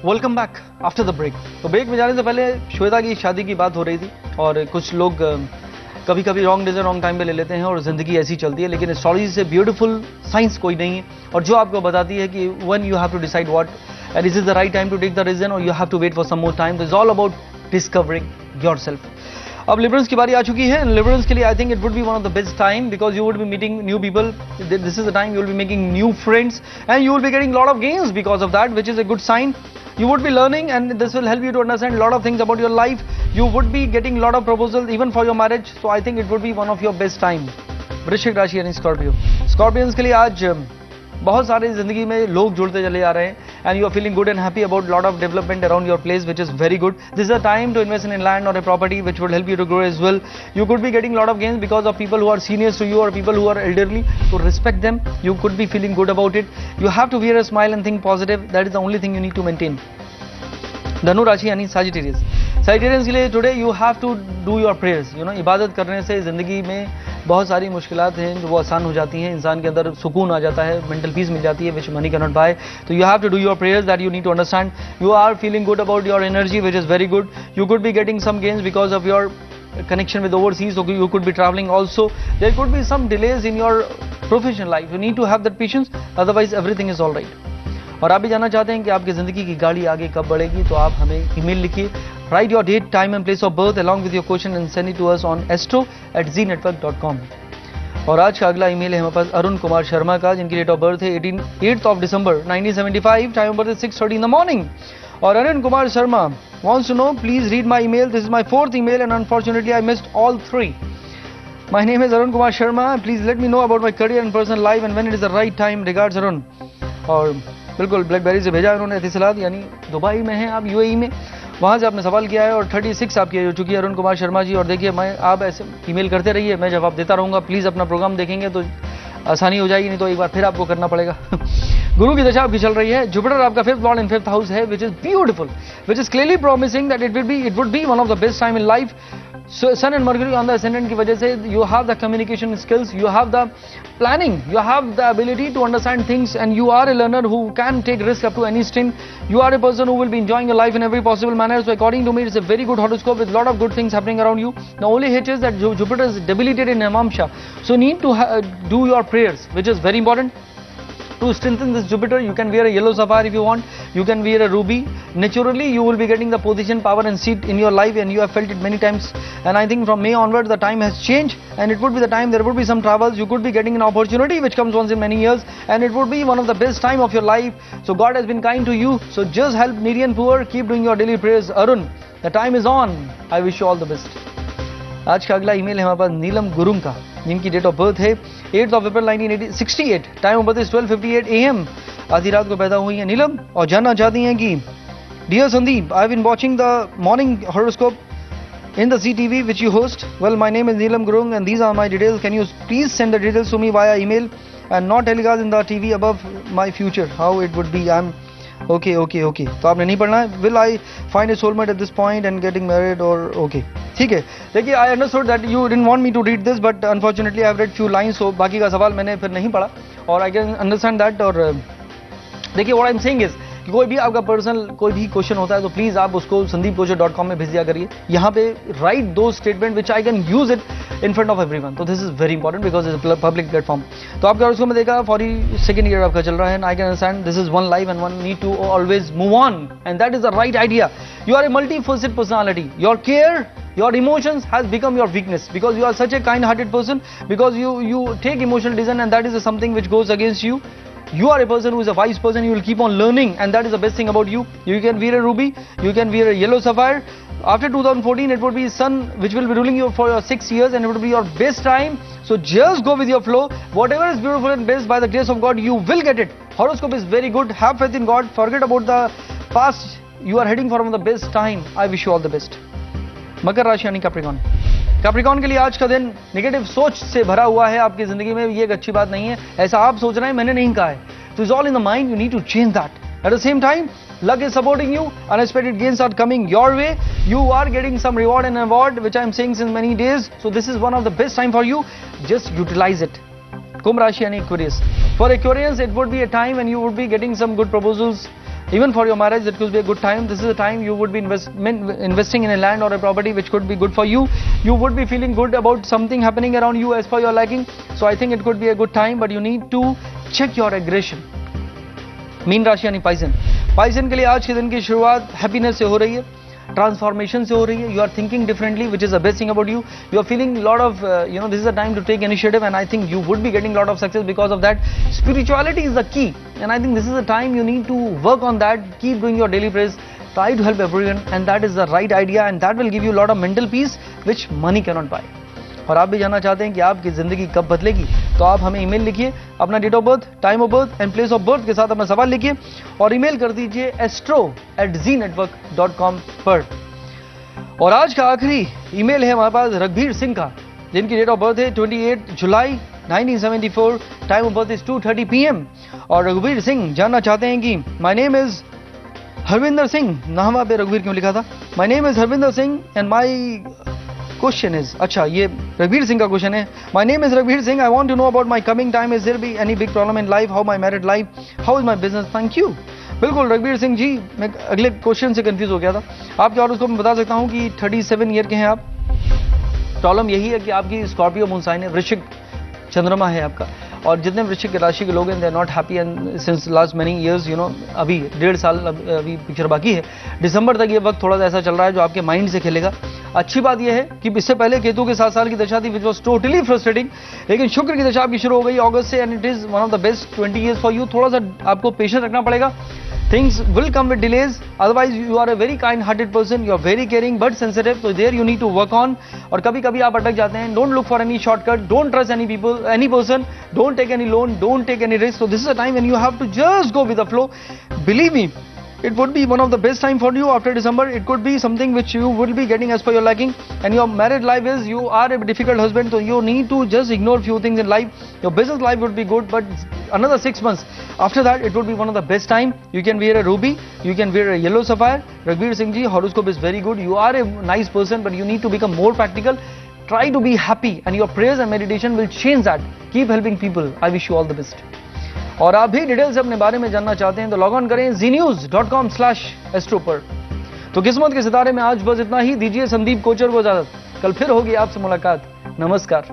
Welcome back after the break. तो break में जाने से पहले श्वेता की शादी की बात हो रही थी और कुछ लोग कभी कभी रॉन्ग डिसीजन रॉन्ग टाइम पे ले लेते हैं और जिंदगी ऐसी चलती है, लेकिन एस्ट्रोलॉजी से ब्यूटीफुल साइंस कोई नहीं है और जो आपको बताती है कि when you have to decide what and this is the right time to take the decision और you have to wait for some more time. This is all about discovering yourself. अब लिबरल्स की बारी आ चुकी है। Liberals के लिए I think it would be one of the best time because you would be meeting new people. This is the time you will be making new friends and you will B getting lot of gains because of that, which is a good sign. You would be learning and this will help you to understand a lot of things about your life. You would be getting a lot of proposals even for your marriage. So I think it would be one of your best time. वृश्चिक राशि यानी Scorpio. Scorpions के लिए आज बहुत सारे जिंदगी में लोग जुड़ते चले जा रहे हैं and you are feeling good and happy about lot of development around your place, which is very good. This is a time to invest in land or a property which would help you to grow as well. You could be getting lot of gains because of people who are seniors to you or people who are elderly. So respect them. You could be feeling good about it. You have to wear a smile and think positive. That is the only thing you need to maintain. धनु राशि यानी Sagittarius. Sagittarians के लिए today you have to do your prayers. इबादत करने से ज़िंदगी में बहुत सारी मुश्किलात हैं जो वो आसान हो जाती हैं, इंसान के अंदर सुकून आ जाता है, मेंटल पीस मिल जाती है which money can not buy. तो you have to do your prayers that you need to understand. You are feeling good about your energy which is very good. You could be getting some gains because of your connection with overseas, so you could be traveling also. There could be some delays in your professional life. You need to have that patience, otherwise everything is all right. और आप भी जानना चाहते हैं कि आपकी ज़िंदगी की गाड़ी आगे कब बढ़ेगी, तो आप हमें ईमेल लिखिए, write your date time and place of birth along with your question and send it to us on astro@znetwork.com। और आज का अगला ईमेल है हमारे पास अरुण कुमार शर्मा का, जिनकी डेट ऑफ बर्थ है 8th of December 1975, time of birth है 6:30 in the morning। और Arun Kumar Sharma wants to know, please read my email. This is my 4th email and unfortunately I missed all 3. My name is Arun Kumar Sharma. Please let me know about my career and personal life and when it is the right time. Regards Arun। और बिल्कुल blackberry से भेजा उन्होंने Etisalat, यानी Dubai में हैं आप, UAE में, वहाँ से आपने सवाल किया है और 36 आपकी हो चुकी है अरुण कुमार शर्मा जी। और देखिए आप ऐसे ईमेल करते रहिए, मैं जवाब देता रहूँगा। प्लीज़ अपना प्रोग्राम देखेंगे तो आसानी हो जाएगी, नहीं तो एक बार फिर आपको करना पड़ेगा। गुरु की दशा आपकी चल रही है, जुपिटर आपका 5th लॉर्ड इन 5th हाउस है, which is beautiful, which is clearly promising that it would be one of the best time in life. Sun and Mercury on the ascendant की वजह से you have the communication skills, you have the planning, you have the ability to understand things and you are a learner who can take risk up to any extent. You are a person who will be enjoying your life in every possible manner. So according to me, it's a very good horoscope with a lot of good things happening around you. The only hitch is that Jupiter is debilitated in Navamsha, so you need to do your prayers, which is very important. To strengthen this Jupiter, you can wear a yellow sapphire if you want. You can wear a ruby. Naturally, you will be getting the position, power and seat in your life and you have felt it many times. And I think from May onwards, the time has changed and it would be the time, there would be some travels. You could be getting an opportunity which comes once in many years and it would be one of the best time of your life. So God has been kind to you. So just help needy and poor. Keep doing your daily prayers. Arun, the time is on. I wish you all the best. आज का अगला email है हमारे पास नीलम गुरुंग का, जिनकी date of birth है 8th of April 1968, time of birth is 12:58 AM। आधी रात को पैदा हुई है नीलम और जानना चाहती हैं कि dear Sandeep, I have been watching the morning horoscope in the CTV which you host. Well, my name is Neelam Gurung and these are my details. Can you please send the details to me via email and not telecast in the TV above my future? How it would be? I'm okay. तो आपने नहीं पढ़ना है. Will I find a soulmate at this point and getting married or okay? ठीक है. देखिए, I understood that you didn't want me to read this, but unfortunately I have read few lines, so बाकी का सवाल मैंने फिर नहीं पढ़ा और I can understand that. और देखिए, what I'm saying is कि कोई भी आपका पर्सनल कोई भी क्वेश्चन होता है तो प्लीज आप उसको sandeepkochar.com में भेज दिया करिए. यहाँ पे राइट दो statement which I can use it in front of everyone. तो this is very important because is a public platform. तो आपका उसको मैं देखा 42nd ईयर आपका चल रहा है. I can understand this is one life and one need to always move on and that is the right idea. You are a multifaceted personality. Your care, your emotions has become your weakness because you are such a kind-hearted person, because you take emotional decision and that is something which goes against you. You are a person who is a wise person. You will keep on learning and that is the best thing about you. You can wear a ruby, you can wear a yellow sapphire. After 2014 it would be sun which will be ruling you for your 6 years and it would be your best time. So just go with your flow. Whatever is beautiful and best by the grace of God, you will get it. Horoscope is very good. Have faith in God. Forget about the past. You are heading for one of the best time. I wish you all the best. मकर राशि यानी Capricorn. Capricorn के लिए आज का दिन negative सोच से भरा हुआ है आपकी जिंदगी में. ये एक अच्छी बात नहीं है. ऐसा आप सोच रहे हैं, मैंने नहीं कहा है. तो is all in the mind. You need to change that. At the same time, luck is supporting you. Unexpected gains are coming your way. You are getting some reward and award, which I am saying since many days. So this is one of the best time for you. Just utilize it. कुंभ राशि यानी Aquarius. For Aquarians, it would be a time when you would be getting some good proposals. Even for your marriage, it could be a good time. This is a time you would be investing in a land or a property which could be good for you. You would be feeling good about something happening around you as per your liking. So I think it could be a good time, but you need to check your aggression. Mean राशि यानी पाइसन, पाइसन के लिए आज के दिन की शुरुआत happiness से हो रही है, ट्रांसफॉर्मेशन से हो रही है. You are thinking differently, which is the best thing about you. You are feeling lot of this is the time to take initiative, and I think you would be getting lot of success because of that. Spirituality is the key, and I think this is the time you need to work on that. Keep doing your daily prayers, try to help everyone, and that is the right idea, and that will give you a lot of mental peace which money cannot buy. और आप भी जानना चाहते हैं कि आपकी जिंदगी कब बदलेगी, तो आप हमें ईमेल लिखिए, अपना date of birth, time of birth and place of birth के साथ अपना सवाल लिखिए और ईमेल कर दीजिए astro@zenetwork.com पर. और आज का आखिरी ईमेल है हमारे पास रघुवीर सिंह का, जिनकी डेट ऑफ बर्थ है 28 जुलाई 1974, time of birth is 2:30 PM. और रघुवीर सिंह जानना चाहते हैं कि my name is Harvinder Singh, नाम पे रघुवीर क्यों लिखा था, my name is Harvinder Singh and my question is, अच्छा ये रघुवीर सिंह का क्वेश्चन है. माय नेम इज रघुवीर Singh, I want to know about my coming time, is there be any big problem in life, how my married life, how is my business. Thank you. बिल्कुल रघुवीर सिंह जी, मैं अगले क्वेश्चन से confuse हो गया था आपके, और उसको मैं बता सकता हूं कि 37 ईयर के हैं आप. प्रॉब्लम यही है कि आपकी स्कॉर्पियो मून साइन है, वृश्चिक चंद्रमा है आपका, और जितने वृश्चिक राशि के लोग हैं they are not happy and since last many years, you know. अभी 1.5 साल अभी पिक्चर बाकी है, दिसंबर तक ये वक्त थोड़ा सा ऐसा चल रहा है जो आपके माइंड से खेलेगा. अच्छी बात यह है कि इससे पहले केतु के 7 साल की दशा थी विच वॉज टोटली फ्रस्ट्रेटिंग, लेकिन शुक्र की दशा आपकी शुरू हो गई अगस्त से, and it is one of the best 20 years for you. थोड़ा सा आपको पेशेंस रखना पड़ेगा. Things will come with delays, otherwise you are a very kind-hearted person, you are very caring but sensitive, so there you need to work on. और कभी-कभी आप अटक जाते हैं. Don't look for any shortcut, don't trust any people, any person, don't take any loan, don't take any risk. So this is a time when you have to just go with the flow. Believe me, it would be one of the best time for you after December. It could be something which you will be getting as per your liking. And your married life is, you are a difficult husband, so you need to just ignore few things in life. Your business life would be good, but another 6 months after that it would be one of the best time. You can wear a ruby, you can wear a yellow sapphire. Raghuveer Singh ji, horoscope is very good. You are a nice person, but you need to become more practical. Try to be happy, and your prayers and meditation will change that. Keep helping people. I wish you all the best. और आप भी detail से अपने बारे में जानना चाहते हैं तो लॉग ऑन करें znews.com/astro पर. तो किस्मत के सितारे में आज बस इतना ही. दीजिए संदीप कोचर को इजाजत, कल फिर होगी आपसे मुलाकात. नमस्कार.